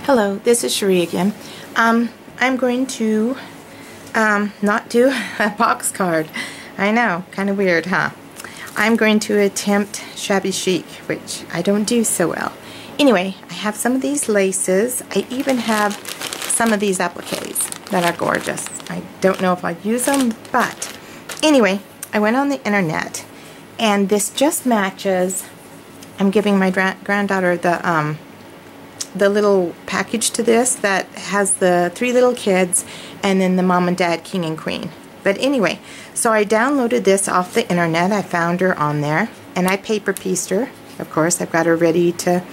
Hello, this is Cherie again. I'm going to not do a box card. I know, kind of weird, huh? I'm going to attempt shabby chic, which I don't do so well. Anyway, I have some of these laces. I even have some of these appliques that are gorgeous. I don't know if I'll use them, but anyway, I went on the internet and this just matches. I'm giving my granddaughter the little package to this that has the 3 little kids and then the mom and dad king and queen. But anyway, so I downloaded this off the internet. I found her on there and I paper pieced her. Of course, I've got her ready to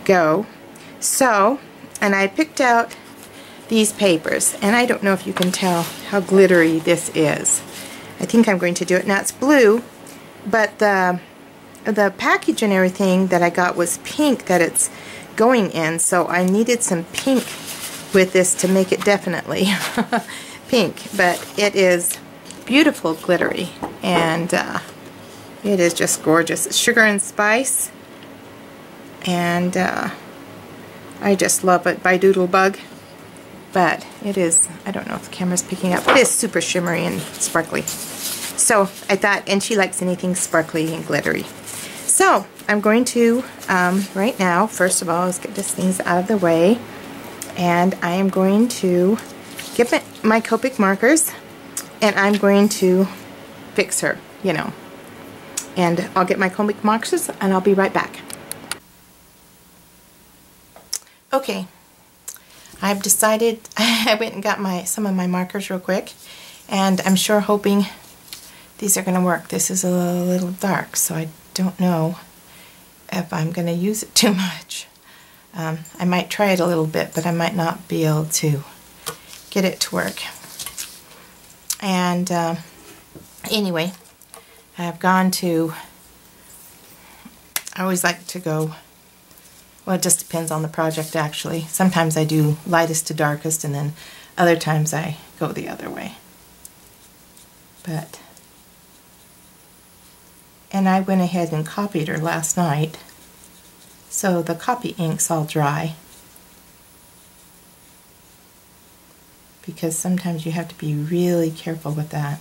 go. So, and I picked out these papers, and I don't know if you can tell how glittery this is. I think I'm going to do it. Now it's blue, but the package and everything that I got was pink that it's going in, so I needed some pink with this to make it definitely pink. But it is beautiful glittery, and it is just gorgeous. It's sugar and spice, and I just love it by Doodlebug. But it is, I don't know if the camera's picking up, it is super shimmery and sparkly. So I thought, and she likes anything sparkly and glittery. So I'm going to, right now, first of all, let's get these things out of the way. And I am going to get my Copic markers, and I'm going to fix her, you know. And I'll get my Copic markers, and I'll be right back. Okay. I've decided, I went and got some of my markers real quick, and I'm sure hoping these are going to work. This is a little dark, so I don't know if I'm going to use it too much. I might try it a little bit, but I might not be able to get it to work. And anyway, I've gone to, I always like to go, well, it just depends on the project, actually. Sometimes I do lightest to darkest, and then other times I go the other way. But, and I went ahead and copied her last night, so the copy ink's all dry. Because sometimes you have to be really careful with that.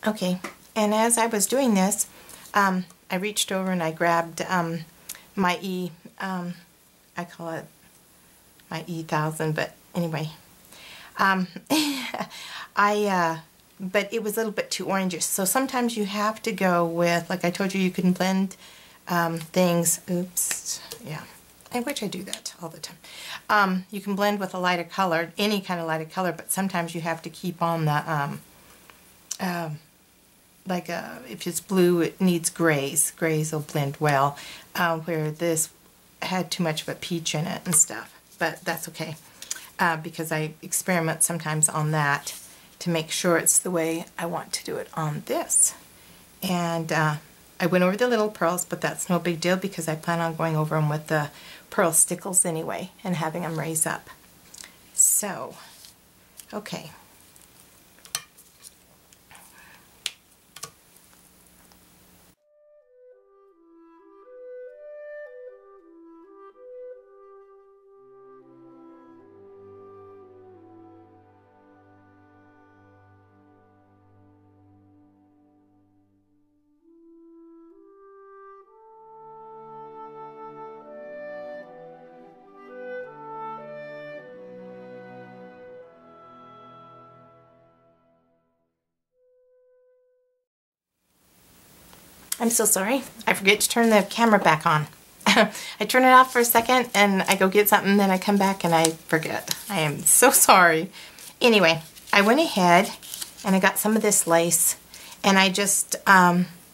Okay, and as I was doing this, I reached over and I grabbed my I call it my E1000, but anyway, but it was a little bit too orangish, so sometimes you have to go with, like I told you, you can blend things, oops, yeah, and which I do that all the time. You can blend with a lighter color, any kind of lighter color, but sometimes you have to keep on the like if it's blue, it needs grays. Grays will blend well, where this had too much of a peach in it and stuff. But that's okay, because I experiment sometimes on that to make sure it's the way I want to do it on this. And I went over the little pearls, but that's no big deal because I plan on going over them with the pearl stickles anyway and having them raise up. So, okay. I'm so sorry. I forget to turn the camera back on. I turn it off for a second and I go get something, then I come back and I forget. I am so sorry. Anyway, I went ahead and I got some of this lace and I just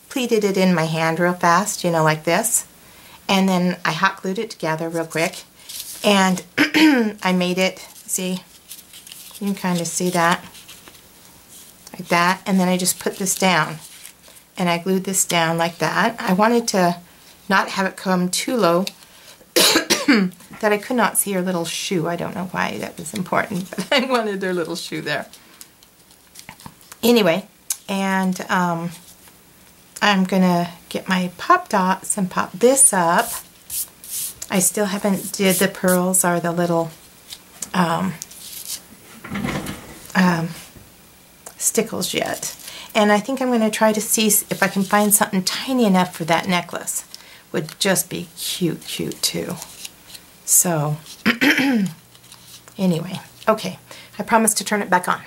pleated it in my hand real fast, you know, like this. And then I hot glued it together real quick. And I made it, see, you can kind of see that, like that. And then I just put this down. And I glued this down like that. I wanted to not have it come too low that I could not see her little shoe. I don't know why that was important, but I wanted her little shoe there. Anyway, and I'm gonna get my pop dots and pop this up. I still haven't did the pearls or the little stickles yet. And I think I'm going to try to see if I can find something tiny enough for that necklace. Would just be cute, cute too. So, anyway, okay. I promise to turn it back on.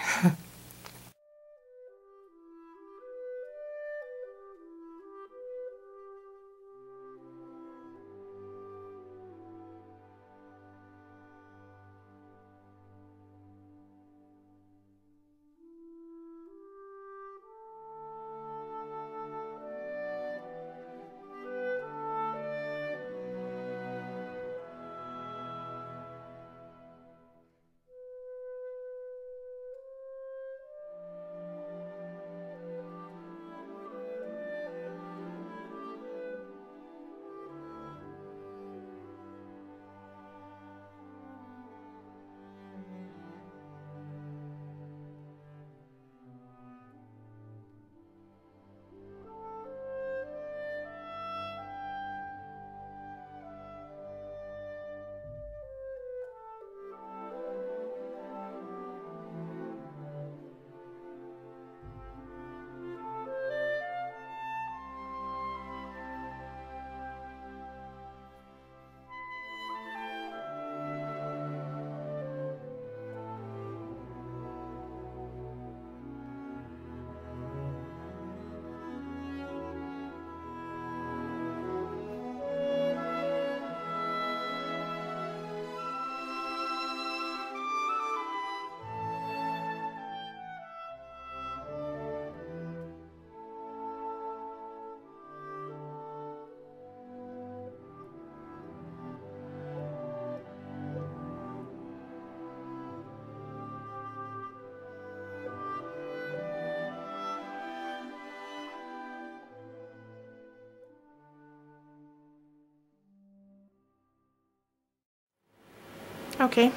Okay.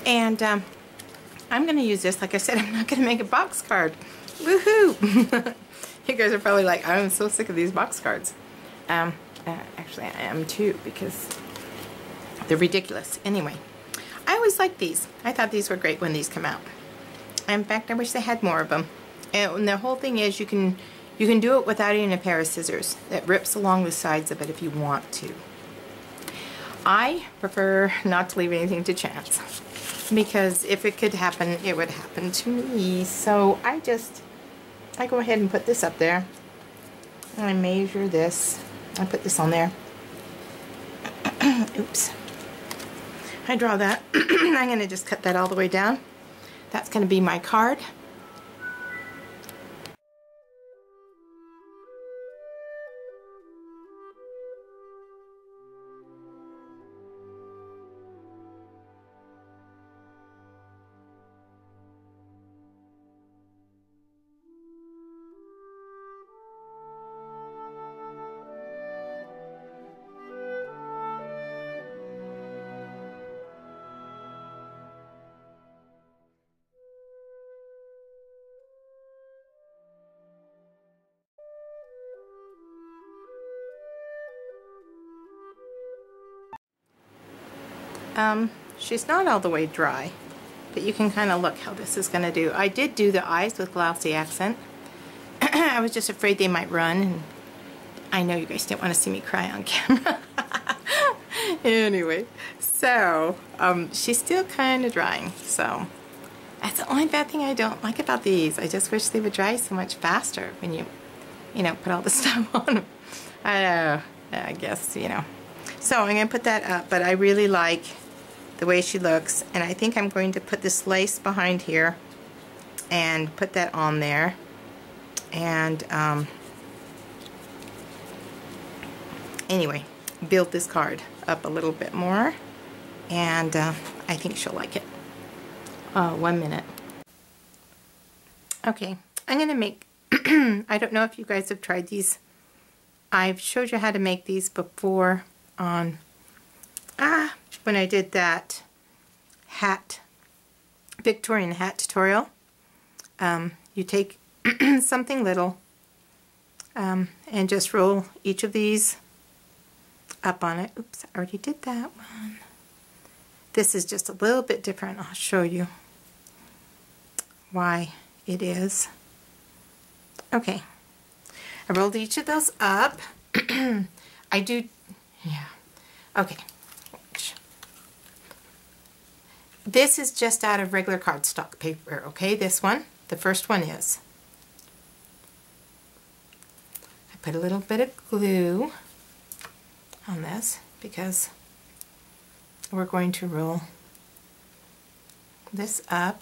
And I'm going to use this. Like I said, I'm not going to make a box card. Woohoo! You guys are probably like, I'm so sick of these box cards. Actually, I am too, because they're ridiculous. Anyway, I always like these. I thought these were great when these come out. In fact, I wish they had more of them. And the whole thing is you can do it without even a pair of scissors. It rips along the sides of it if you want to. I prefer not to leave anything to chance, because if it could happen, it would happen to me. So I go ahead and put this up there. And I measure this. I put this on there. Oops. I draw that. I'm going to just cut that all the way down. That's going to be my card. she's not all the way dry, but you can kind of look how this is going to do. I did do the eyes with glossy accent. I was just afraid they might run, and I know you guys didn't want to see me cry on camera. Anyway, so she's still kind of drying, so that's the only bad thing I don't like about these. I just wish they would dry so much faster when you know, put all the stuff on them. I guess, you know. So I'm going to put that up, but I really like the way she looks, and I think I'm going to put this lace behind here and put that on there, and anyway, build this card up a little bit more, and I think she'll like it. 1 minute. Okay, I'm going to make, I don't know if you guys have tried these. I've showed you how to make these before on, when I did that hat, Victorian hat tutorial. You take something little and just roll each of these up on it. Oops, I already did that one. This is just a little bit different. I'll show you why it is. Okay, I rolled each of those up. I do, yeah, okay. This is just out of regular cardstock paper, okay? This one, the first one is. I put a little bit of glue on this because we're going to roll this up.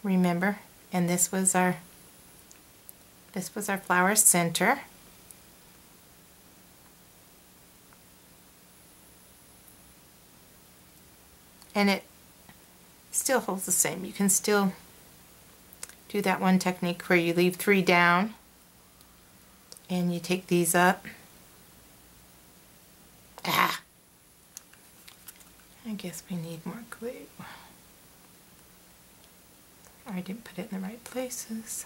Remember, and this was our flower center. And it still holds the same. You can still do that one technique where you leave 3 down and you take these up. I guess we need more glue. Or I didn't put it in the right places.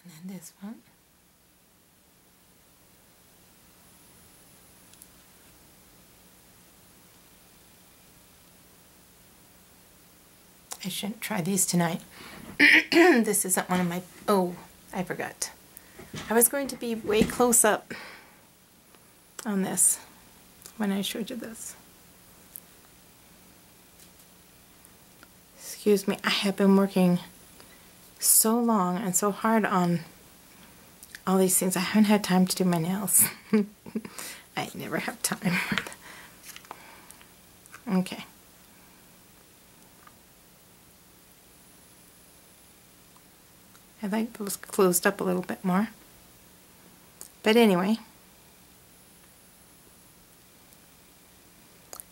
And then this one. I shouldn't try these tonight. This isn't one of my, oh, I forgot. I was going to be way close up on this when I showed you this. Excuse me, I have been working so long and so hard on all these things. I haven't had time to do my nails. I never have time. Okay. I like those closed up a little bit more. But anyway,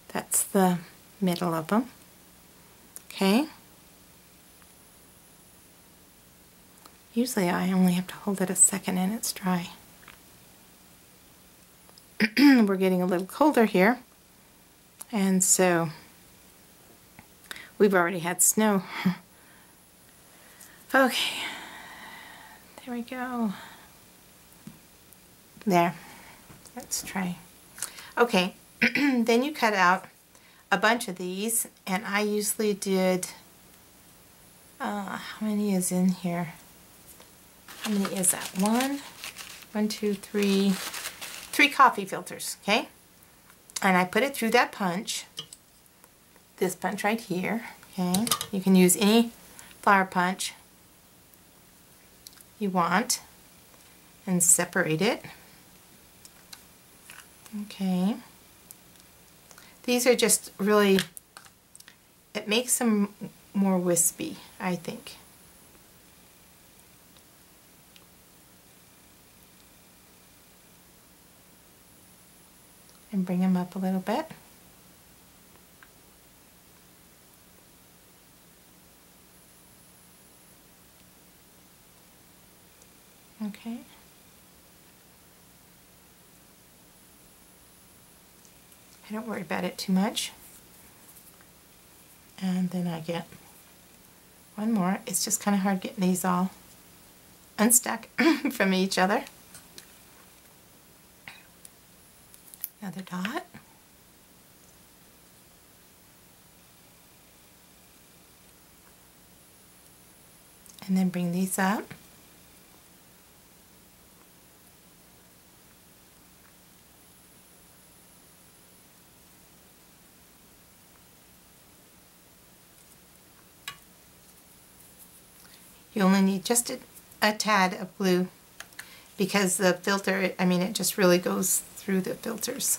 that's the middle of them. Okay. Usually I only have to hold it a second and it's dry. We're getting a little colder here. And so we've already had snow. Okay. There we go. There. Let's try. Okay. Then you cut out a bunch of these, and I usually did, how many is in here? How many is that? 1, 2, 3, 3 coffee filters, okay? And I put it through that punch, this punch right here, okay? You can use any flower punch you want and separate it. Okay. These are just really, it makes them more wispy, I think. And bring them up a little bit. Okay. I don't worry about it too much. And then I get one more. It's just kind of hard getting these all unstuck from each other. Another dot. And then bring these up. You only need just a tad of glue because the filter, I mean, it just really goes through the filters.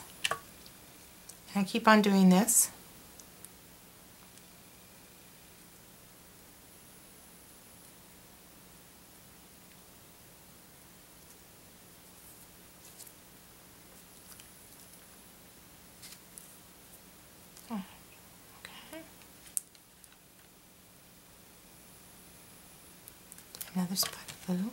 And I keep on doing this. Another spot of glue.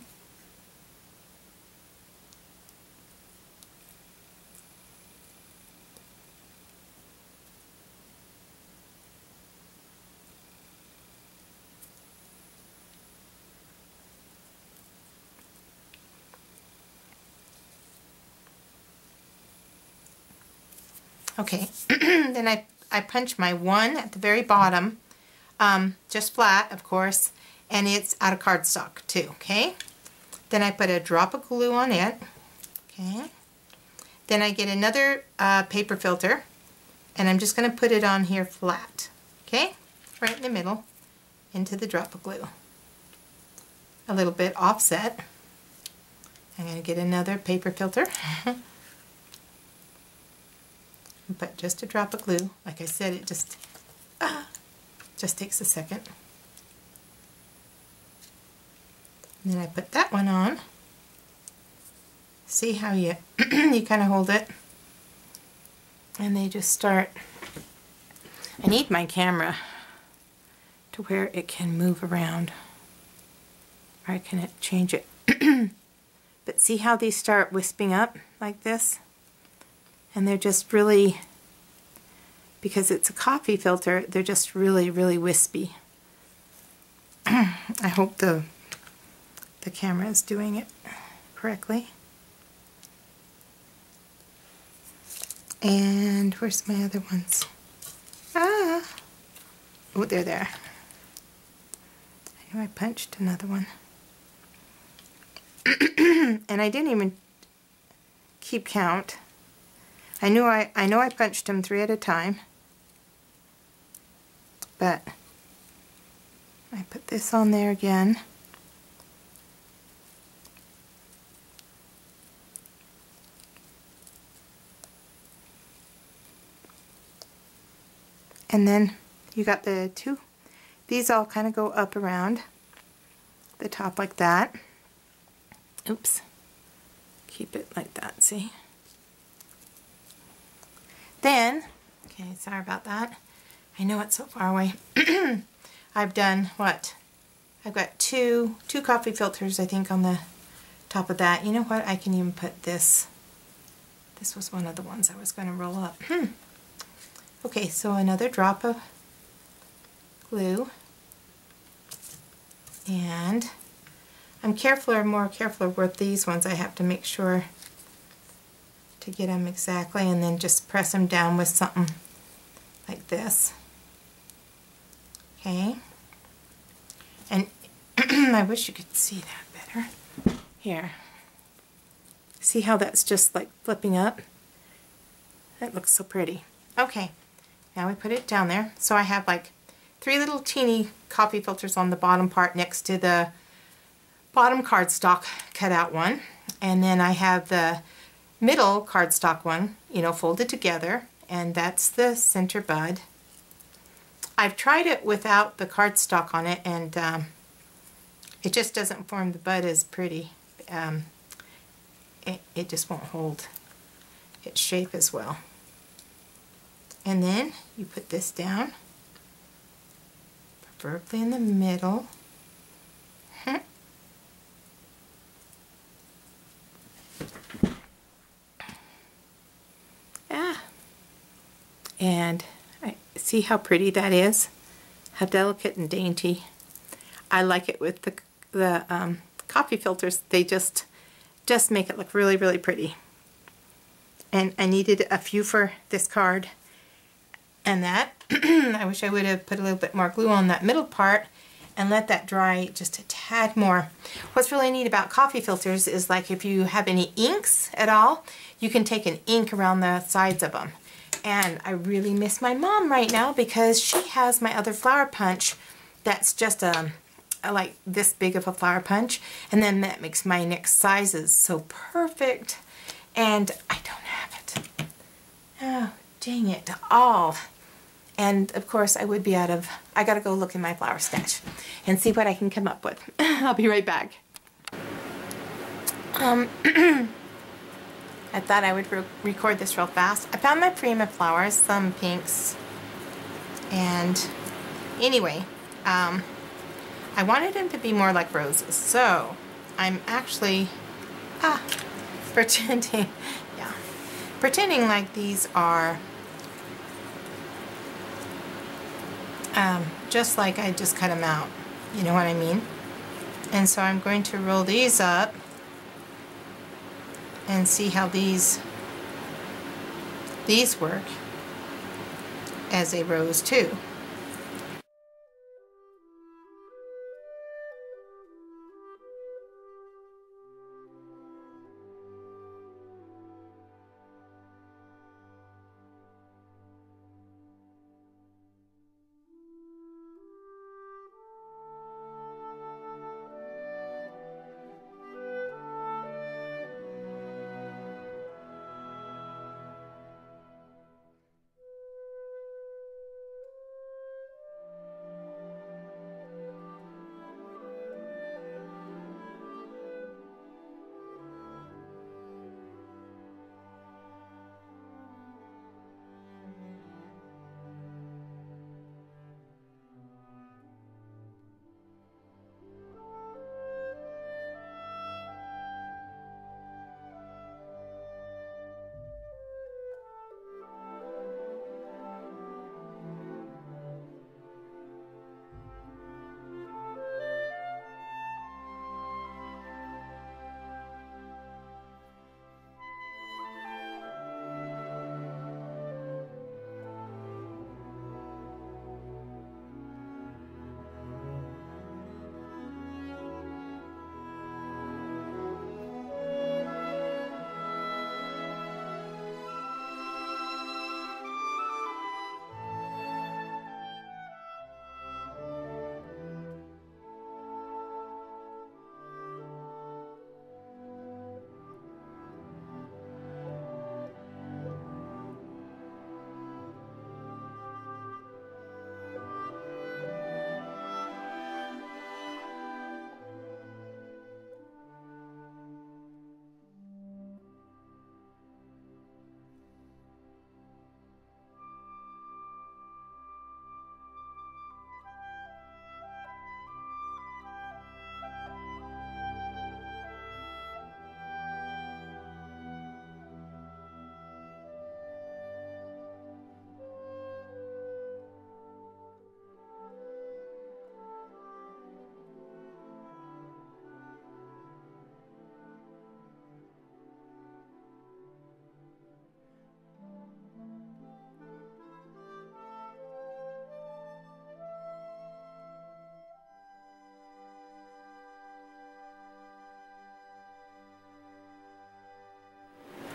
Okay, then I punch my one at the very bottom, just flat, of course, and it's out of cardstock too, okay? Then I put a drop of glue on it, okay? Then I get another paper filter, and I'm just going to put it on here flat, okay? Right in the middle, into the drop of glue. A little bit offset. I'm going to get another paper filter. But just a drop of glue. Like I said, it just takes a second. And then I put that one on. See how you you kind of hold it, and they just start. I need my camera to where it can move around, or I can change it. But see how these start wisping up like this? And they're just really, because it's a coffee filter, they're just really, really wispy. I hope the camera is doing it correctly. And where's my other ones? Oh, they're there. I knew I punched another one. And I didn't even keep count. I know I punched them 3 at a time, but I put this on there again. And then you got the two. These all kind of go up around the top like that. Oops. Keep it like that, see? Then, okay, sorry about that. I know it's so far away. I've done what? I've got two coffee filters, I think, on the top of that. You know what? I can even put this. This was one of the ones I was going to roll up. Okay, so another drop of glue. And I'm more careful with these ones. I have to make sure to get them exactly, and then just press them down with something like this. Okay. And I wish you could see that better. Here. See how that's just like flipping up? That looks so pretty. Okay. Now we put it down there. So I have like 3 little teeny coffee filters on the bottom part next to the bottom cardstock cutout one. And then I have the middle cardstock one, you know, folded together, and that's the center bud. I've tried it without the cardstock on it, and it just doesn't form the bud as pretty. It just won't hold its shape as well. And then you put this down, preferably in the middle. And see how pretty that is? How delicate and dainty. I like it with the coffee filters. They just make it look really, really pretty. And I needed a few for this card. And that, I wish I would have put a little bit more glue on that middle part and let that dry just a tad more. What's really neat about coffee filters is, like, if you have any inks at all, you can take an ink around the sides of them. And I really miss my mom right now because she has my other flower punch that's just like this big of a flower punch, and then that makes my next sizes so perfect, and I don't have it. Oh, dang it all. And of course I would be out of, I gotta go look in my flower stash and see what I can come up with. I'll be right back. I thought I would record this real fast. I found my Prima flowers, some pinks, and anyway, I wanted them to be more like roses, so I'm actually pretending like these are just like I just cut them out, you know what I mean? And so I'm going to roll these up and see how these work as a rose too.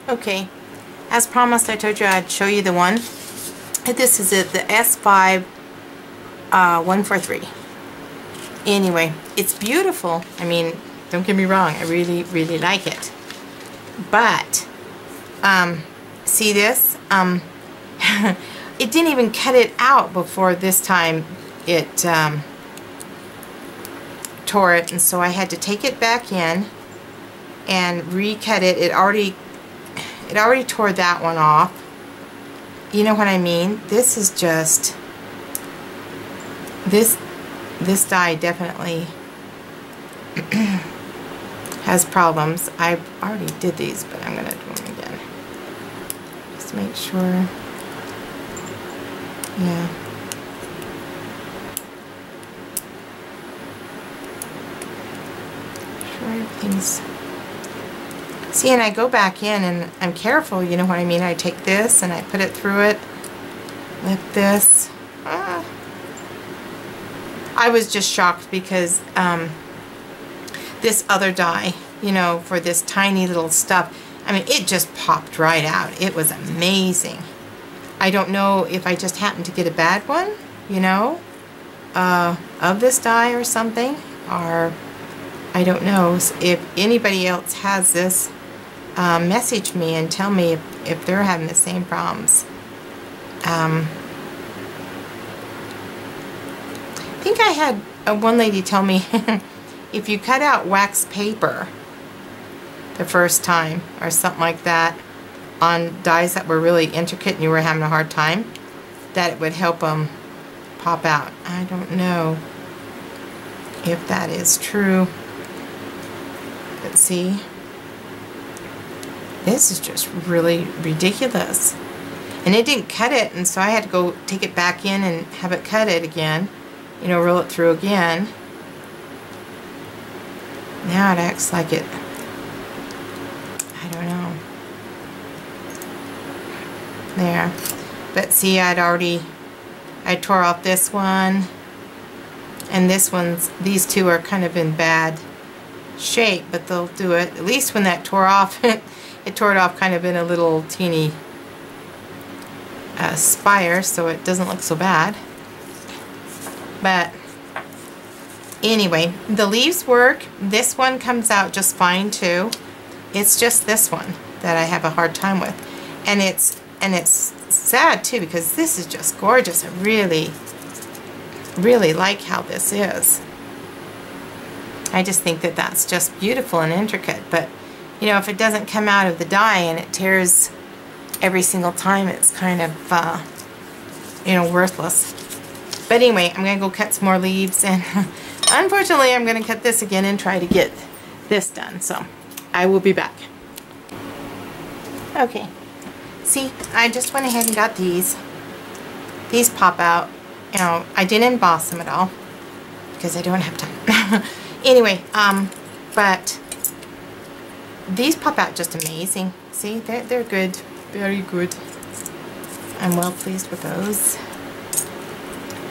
Okay, as promised, I told you I'd show you the one. This is it, the S5 143. Anyway, it's beautiful. I mean, don't get me wrong, I really, really like it. But, see this? It didn't even cut it out before this time it tore it, and so I had to take it back in and recut it. It already tore that one off. You know what I mean? This is just, this die definitely has problems. I already did these, but I'm gonna do them again. Just make sure. Yeah. Sure, everything's... See, and I go back in and I'm careful, you know what I mean? I take this and I put it through it like this. I was just shocked because this other die, you know, for this tiny little stuff, I mean, it just popped right out. It was amazing. I don't know if I just happened to get a bad one, you know, of this die or something, or I don't know. If anybody else has this, message me and tell me if they're having the same problems. I think I had one lady tell me if you cut out wax paper the first time or something like that on dies that were really intricate and you were having a hard time, that it would help them pop out. I don't know if that is true. But see, this is just really ridiculous. And it didn't cut it, and so I had to go take it back in and have it cut it again. You know, roll it through again. Now it acts like it, I don't know. There. But see, I tore off this one. And this one's, these two are kind of in bad shape, but they'll do it. At least when that tore off, it tore it off kind of in a little teeny spire, so it doesn't look so bad. But anyway, the leaves work. This one comes out just fine too. It's just this one that I have a hard time with. And it's sad too, because this is just gorgeous. I really, really like how this is. I just think that that's just beautiful and intricate. But you know, if it doesn't come out of the die and it tears every single time, it's kind of you know, worthless. But anyway, I'm gonna go cut some more leaves, and unfortunately I'm gonna cut this again and try to get this done. So I will be back. Okay, see, I just went ahead and got these. These pop out. You know, I didn't emboss them at all because I don't have time. Anyway, but these pop out just amazing. See, they're good, very good. I'm well pleased with those.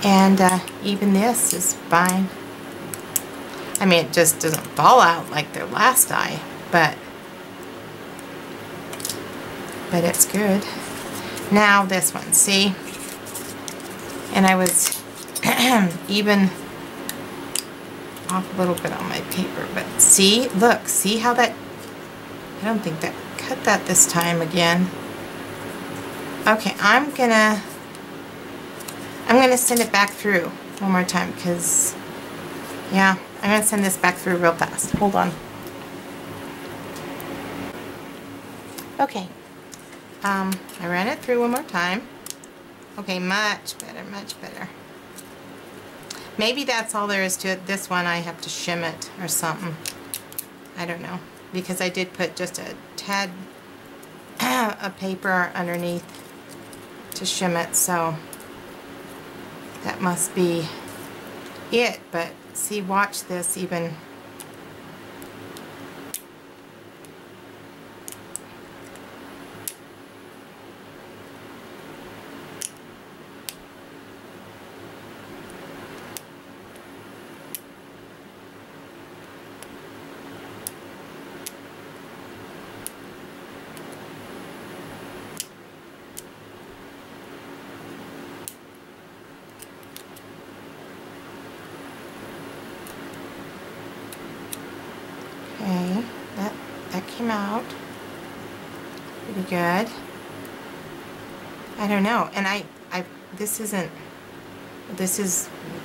And even this is fine. I mean, it just doesn't fall out like their last die, but it's good. Now this one, see? And I was even off a little bit on my paper, but see, look, see how that, I don't think that cut that this time again. Okay, I'm gonna send it back through one more time, because yeah, I'm gonna send this back through real fast. Hold on. Okay, I ran it through one more time. Okay, much better, much better. Maybe that's all there is to it. This one I have to shim it or something. I don't know, because I did put just a tad of paper underneath to shim it, so that must be it. But see, watch this even. Okay, that came out pretty good. I don't know, and this is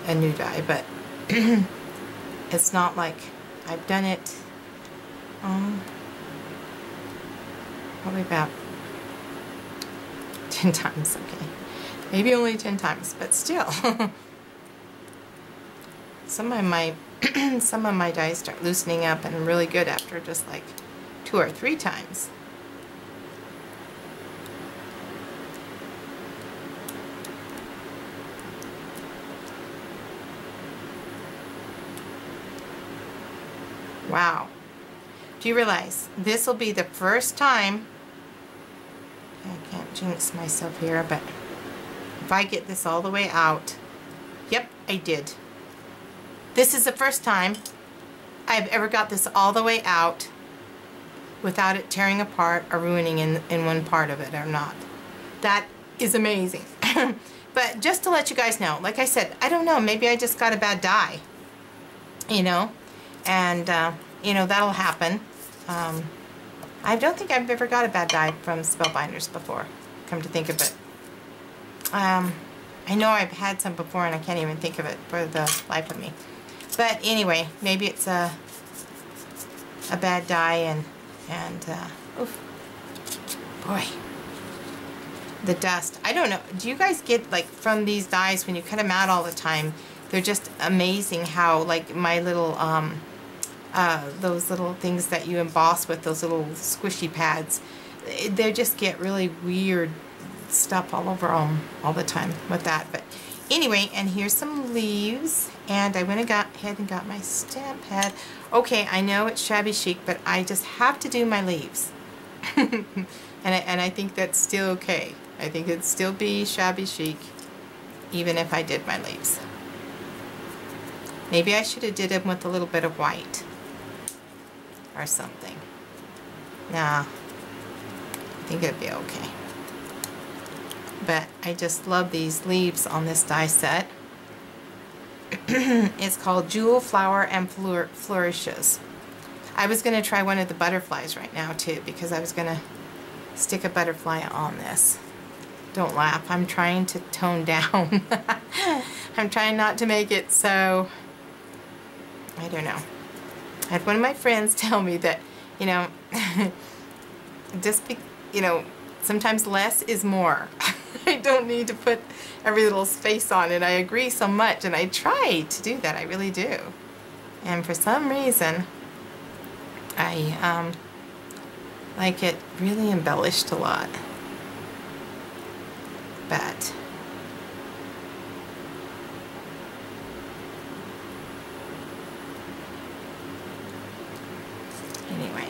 a new die, but it's not like I've done it probably about 10 times. Okay, maybe only 10 times, but still. Some of my dies start loosening up and really good after just like 2 or 3 times. Wow. Do you realize this will be the first time, I can't jinx myself here, but if I get this all the way out, yep, I did. This is the first time I've ever got this all the way out without it tearing apart or ruining in one part of it or not. That is amazing. But just to let you guys know, like I said, I don't know, maybe I just got a bad die, you know, and you know, that'll happen. I don't think I've ever got a bad die from Spellbinders before, come to think of it. I know I've had some before and I can't even think of it for the life of me. But anyway, maybe it's a bad die and oof, boy, the dust. I don't know. Do you guys get, like, from these dies when you cut them out all the time? They're just amazing how, like, my little those little things that you emboss with, those little squishy pads, they just get really weird stuff all over them all the time with that. But anyway, and here's some leaves, and I went and got ahead and got my stamp pad. Okay, I know it's shabby chic, but I just have to do my leaves. and I think that's still okay. I think it'd still be shabby chic even if I did my leaves. Maybe I should have did them with a little bit of white or something. Nah, I think it'd be okay. But I just love these leaves on this die set. It's called Jewel, Flower, and Flourishes. I was going to try one of the butterflies right now too, because I was going to stick a butterfly on this. Don't laugh. I'm trying to tone down. I'm trying not to make it so, I don't know. I had one of my friends tell me that, you know, you know, sometimes less is more. I don't need to put every little space on it. I agree so much, and I try to do that. I really do. And for some reason, I like it really embellished a lot. But anyway.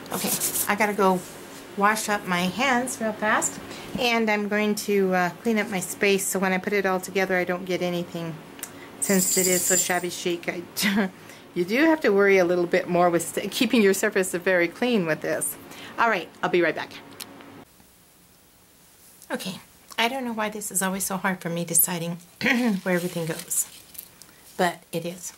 Okay, I gotta go wash up my hands real fast, and I'm going to clean up my space so when I put it all together I don't get anything, since it is so shabby chic. You do have to worry a little bit more with keeping your surface very clean with this. Alright, I'll be right back. Okay, I don't know why this is always so hard for me deciding where everything goes, but it is.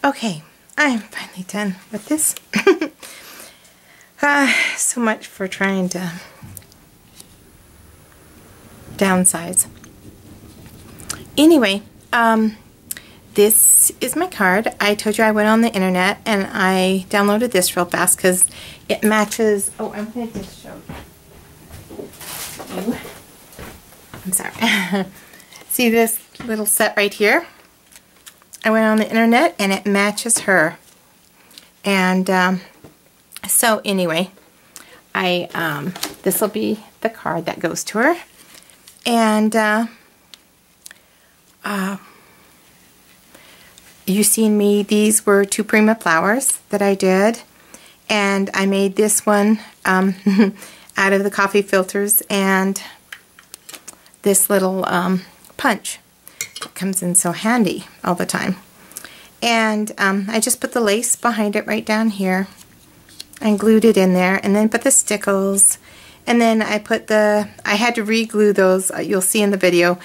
Okay, I'm finally done with this. So much for trying to downsize. Anyway, this is my card. I told you I went on the internet and I downloaded this real fast because it matches. Oh, I'm going to just show you. I'm sorry. See this little set right here? I went on the internet and it matches her. And so anyway, this will be the card that goes to her. And you seen me, these were 2 Prima flowers that I did. And I made this one out of the coffee filters and this little punch. It comes in so handy all the time. And I just put the lace behind it right down here and glued it in there, and then put the stickles, and then I had to re-glue those. You'll see in the video,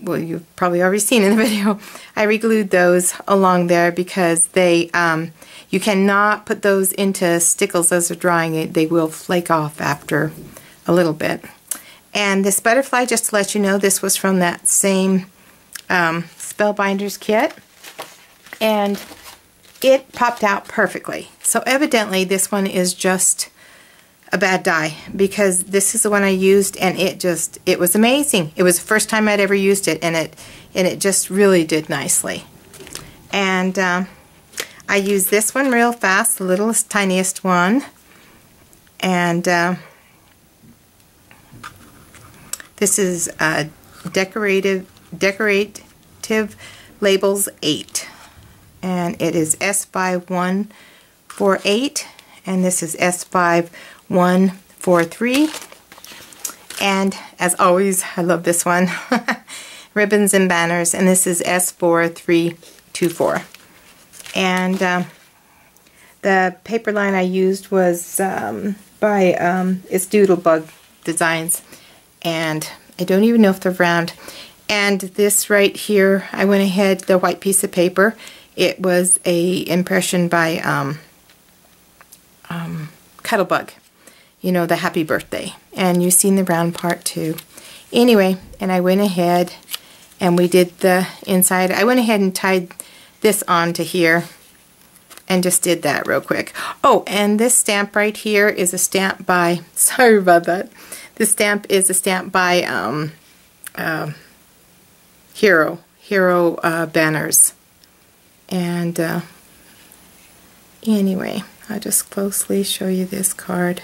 well, you've probably already seen in the video, I re-glued those along there because they you cannot put those into stickles as they're drying. They will flake off after a little bit. And this butterfly, just to let you know, this was from that same Spellbinders kit, and it popped out perfectly. So evidently this one is just a bad dye, because this is the one I used and it was amazing. It was the first time I'd ever used it, and it just really did nicely. And I used this one real fast, the littlest tiniest one, and this is Decorative Labels 8, and it is S5148, and this is S5143, and as always, I love this one, Ribbons and Banners, and this is S4324. And the paper line I used was by it's Doodlebug Designs, and I don't even know if they're round. And this right here, I went ahead, the white piece of paper, it was a impression by Cuttlebug, you know, the happy birthday. And you've seen the round part too. Anyway, and I went ahead and we did the inside. I went ahead and tied this on to here and just did that real quick. Oh, and this stamp right here is a stamp by, sorry about that, this stamp is a stamp by Hero Banners. And anyway, I'll just closely show you this card.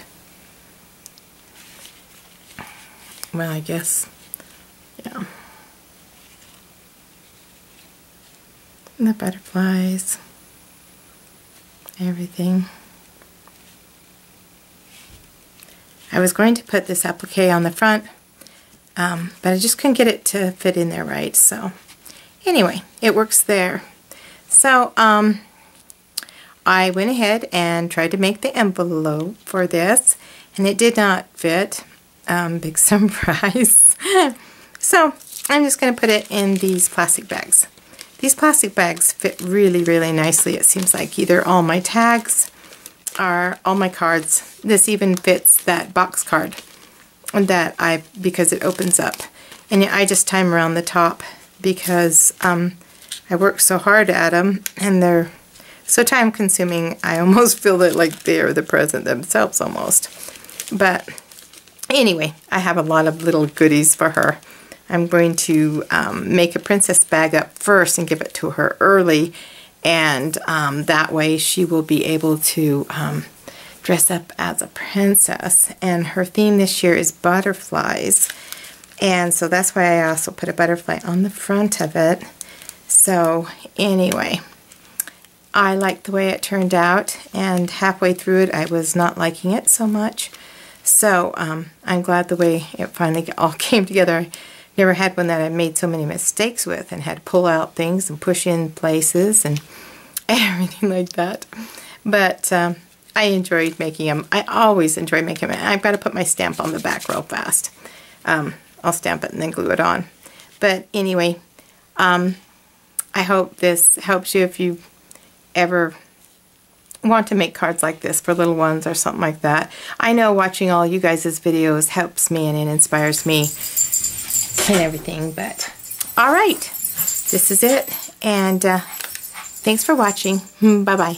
Well, I guess, yeah. And the butterflies, everything. I was going to put this applique on the front, but I just couldn't get it to fit in there right. So anyway, it works there. So I went ahead and tried to make the envelope for this, and it did not fit. Big surprise. So I'm just going to put it in these plastic bags. These plastic bags fit really, really nicely. It seems like either all my tags or all my cards. This even fits that box card that because it opens up. And I just tie them around the top because I work so hard at them and they're so time consuming. I almost feel that like they're the present themselves almost. But anyway, I have a lot of little goodies for her. I'm going to make a princess bag up first and give it to her early, and that way she will be able to dress up as a princess. And her theme this year is butterflies, and so that's why I also put a butterfly on the front of it. So anyway, I liked the way it turned out, and halfway through it I was not liking it so much. So I'm glad the way it finally all came together. I never had one that I made so many mistakes with and had to pull out things and push in places and everything like that. But I enjoyed making them. I always enjoy making them. I've got to put my stamp on the back real fast. I'll stamp it and then glue it on. But anyway, I hope this helps you if you ever want to make cards like this for little ones or something like that. I know watching all you guys' videos helps me and it inspires me and everything, but alright, this is it, and thanks for watching. Bye-bye.